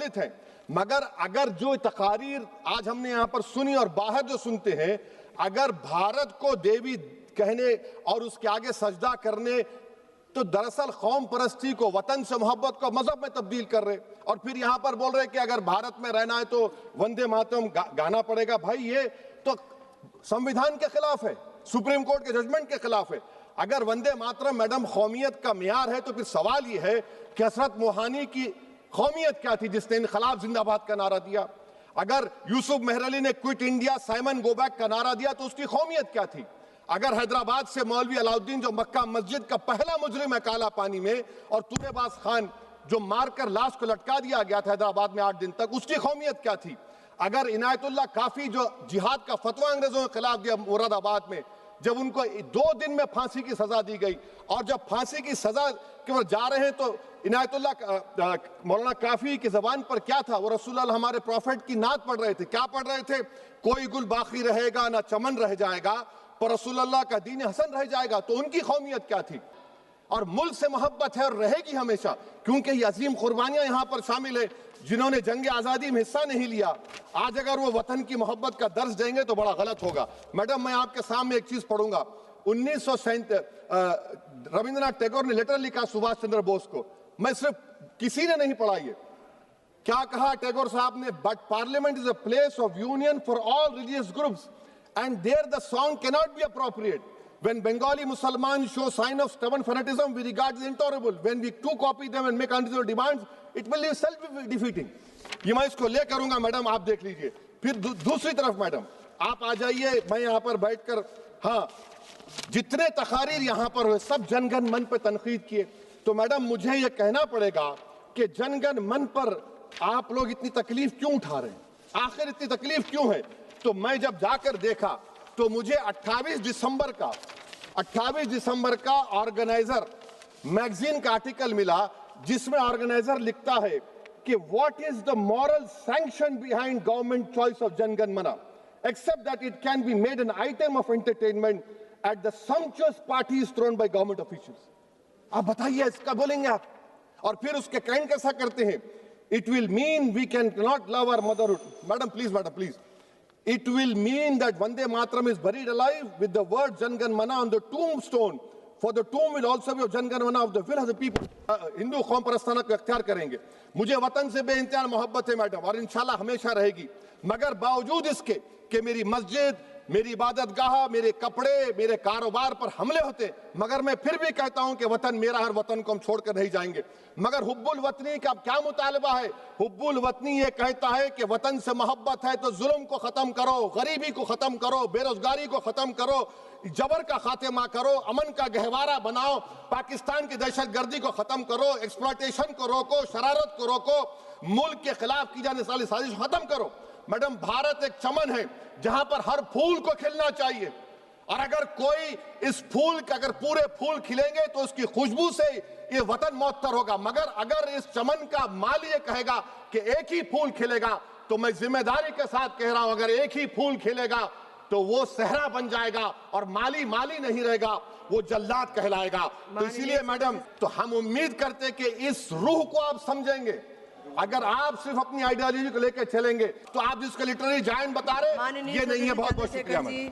प्रज्वलित हैं, मगर अगर जो तकारीर आज हमने यहाँ पर सुनी और बाहर जो सुनते हैं, अगर भारत को देवी कहने और उसके आगे सजदा करने, तो दरअसल कौम परस्ती को, वतन से मोहब्बत को मजहब में तब्दील कर रहे, और फिर यहाँ पर बोल रहे कि अगर भारत में रहना है तो वंदे मातरम गाना पड़ेगा। भाई ये तो संविधान के खिलाफ है, सुप्रीम कोर्ट के जजमेंट के खिलाफ है। अगर वंदे मातरम मैडम कौमियत का मियार है तो फिर सवाल ये है कि हसरत मोहानी की कौमियत क्या थी जिसने इनकलाब जिंदाबाद का नारा दिया? अगर यूसुफ मेहरली ने quit India Simon go back का नारा दिया तो उसकी कौमियत क्या थी? अगर हैदराबाद से मौलवी अलाउद्दीन जो मक्का मस्जिद का पहला मुजरिम है काला पानी में, और तूरेबाज खान जो मारकर लाश को लटका दिया गया था हैदराबाद में 8 दिन तक, उसकी कौमियत क्या थी? अगर इनायतुल्लाह काफी जो जिहाद का फतवा अंग्रेजों के खिलाफ दिया मुरादाबाद में, जब उनको 2 दिन में फांसी की सजा दी गई, और जब फांसी की सजा के वो जा रहे हैं तो इनायतुल्लाह मौलाना काफी की जबान पर क्या था? वो रसूलुल्लाह हमारे प्रॉफिट की नात पढ़ रहे थे। क्या पढ़ रहे थे? कोई गुल बाकी रहेगा ना चमन रह जाएगा, पर रसूलुल्लाह का दीन हसन रह जाएगा। तो उनकी कौमियत क्या थी? और मुल्क से मोहब्बत है और रहेगी हमेशा, क्योंकि ये अजीम कुर्बानियां यहाँ पर शामिल है जिन्होंने जंग आज़ादी में हिस्सा नहीं लिया। आज अगर वो वतन की मोहब्बत का दर्ज देंगे तो बड़ा गलत होगा। मैडम, मैं आपके सामने एक चीज पढ़ूंगा। 1937 रविंद्रनाथ टैगोर ने लेटर लिखा सुभाष चंद्र बोस को। मैं सिर्फ, किसी ने नहीं पढ़ा ये। क्या कहा टैगोर साहब ने? But parliament is a place of union for all religious groups and there the song cannot be appropriate. When Bengali Muslims show sign of stubborn fanatism, we regard it intolerable. When we too copy them and make unreasonable demands, it will be self-defeating. ये मैं इसको ले करूंगा madam, आप देख लीजिए। फिर दूसरी तरफ मैडम आप आ जाइए, मैं यहाँ पर बैठकर, हाँ, जितने तकारीर यहाँ पर हुए सब जनगण मन पर तनकीद किए, तो मैडम मुझे ये कहना पड़ेगा कि जनगण मन पर आप लोग इतनी तकलीफ क्यों उठा रहे हैं? आखिर इतनी तकलीफ क्यों है? तो मैं जब जाकर देखा तो मुझे 28 दिसंबर का ऑर्गेनाइजर मैगजीन का आर्टिकल मिला, जिसमें ऑर्गेनाइजर लिखता है कि what is the moral sanction behind government choice of Janagana Mana, except that it can be made an item of entertainment at the sumptuous parties thrown by government officials. आप बताइए, इसका बोलेंगे आप? और फिर उसके काइंड कैसा करते हैं? It will mean we can not love our motherhood. Madam please, it will mean that Vande Mataram is buried alive with the word Jangan Mana on the tombstone, for the tomb will also be of Jangan Mana of the will of the people. Hindu कौम परस्ताना को अख्तियार करेंगे। मुझे वतन से बेइंतहा मोहब्बत है madam, और इंशाल्लाह हमेशा रहेगी, मगर बावजूद इसके कि मेरी मस्जिद, मेरी इबादत गाह, मेरे कपड़े, मेरे कारोबार पर हमले होते, मगर मैं फिर भी कहता हूं कि वतन मेरा, हर वतन को हम छोड़कर नहीं जाएंगे। मगर हुब्बुल वतनी का क्या मुतालबा है? हुब्बुल वतनी ये कहता है कि वतन से मोहब्बत है तो जुल्म को खत्म करो, गरीबी को खत्म करो, बेरोजगारी को खत्म करो, जबर का खात्मा करो, अमन का गहवारा बनाओ, पाकिस्तान की दहशतगर्दी को खत्म करो, एक्सप्लॉयटेशन को रोको, शरारत को रोको, मुल्क के खिलाफ की जाने वाली साजिश खत्म करो। मैडम, भारत एक चमन है जहां पर हर फूल को खिलना चाहिए, और अगर कोई इस फूल के, अगर पूरे फूल खिलेंगे तो उसकी खुशबू से ये वतन मुअत्तर होगा, मगर अगर इस चमन का माली ये कहेगा कि एक ही फूल खिलेगा, तो मैं जिम्मेदारी के साथ कह रहा हूं, अगर एक ही फूल खिलेगा तो वो सहरा बन जाएगा, और माली नहीं रहेगा, वो जल्लाद कहलाएगा। तो इसीलिए मैडम, तो हम उम्मीद करते कि इस रूह को आप समझेंगे। अगर आप सिर्फ अपनी आइडियोलॉजी को लेकर चलेंगे तो आप जिसको लिटरेरी जायंट बता रहे, ये नहीं है। बहुत बहुत शुक्रिया मैडम।